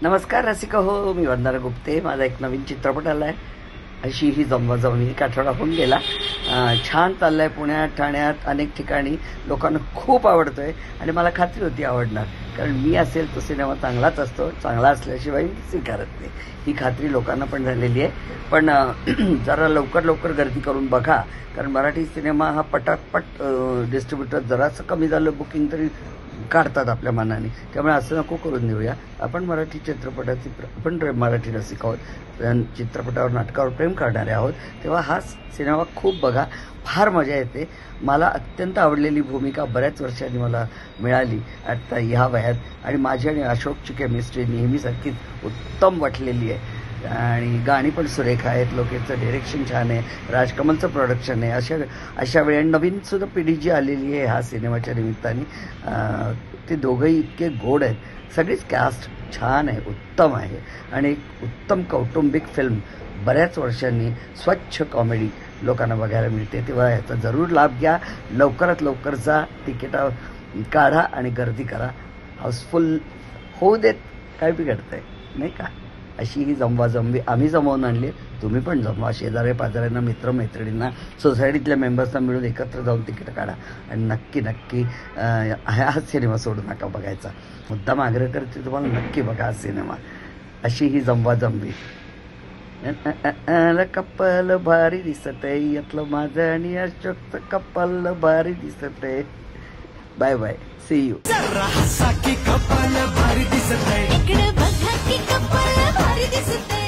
नमस्कार रसिका हो, मी वंदना गुप्ते. माझा एक नवीन चित्रपट आला आहे, अशी ही जमवाजमवी. एक आठवडा होऊन गेला. छान चाललाय. पुण्यात, ठाण्यात, अनेक ठिकाणी लोकांना खूप आवडतोय आणि मला खात्री होती आवडणार, कारण मी असेल तो सिनेमा चांगलाच असतो. चांगला असल्याशिवाय मी स्वीकारत नाही, ही खात्री लोकांना पण झालेली आहे. पण जरा लवकर लवकर गर्दी करून बघा, कारण मराठी सिनेमा हा पटापट डिस्ट्रीब्युटर जरासं कमी झालं बुकिंग तरी काढतात आपल्या मनाने. त्यामुळे असं नको करून देऊया. आपण मराठी चित्रपटाची आपण मराठी रसिक आहोत, चित्रपटावर नाटकावर प्रेम करणारे आहोत. तेव्हा हा सिनेमा खूप बघा, फार मजा येते. मला अत्यंत आवडलेली भूमिका बऱ्याच वर्षांनी मला मिळाली आता ह्या वयात, आणि माझी आणि अशोकची केमिस्ट्री नेहमीसारखीच उत्तम वाटलेली आहे. आणि गाणी पण सुरेख आहेत, लोकेचं डिरेक्शन छान आहे, राजकमलचं प्रोडक्शन आहे. अशा वेळी नवीन सुद्धा पिढी जी आलेली आहे ह्या सिनेमाच्या निमित्ताने, ते दोघंही इतके गोड आहेत. सगळीच कास्ट छान आहे, उत्तम आहे, आणि एक उत्तम कौटुंबिक फिल्म बऱ्याच वर्षांनी स्वच्छ कॉमेडी लोकांना बघायला मिळते. तेव्हा याचा जरूर लाभ घ्या. लवकरात लवकर जा, तिकीटा काढा आणि गर्दी करा. हाऊसफुल होऊ देत, काय बिघडतंय नाही का. अशी ही जमवाजमवी आम्ही जमवून आणली, तुम्ही पण जमवा. शेजारी पाजाऱ्यांना, मित्रमैत्रिणींना, सोसायटीतल्या मेंबर्सना मिळून एकत्र जाऊन तिकीट काढा आणि नक्की नक्की हा सिनेमा सोडू नका बघायचा. मुद्दाम आग्रह करते तुम्हाला, नक्की बघा हा सिनेमा. अशी ही जमवाजमवी. कप्पल भारी दिसत आहे, यातलं माझं आणि अशोकचं कप्पल भारी दिसत आहे. Bye bye, see you. कपाल भारी दिसत आहे. इकडे बघा की कपाळ भारी दिसते.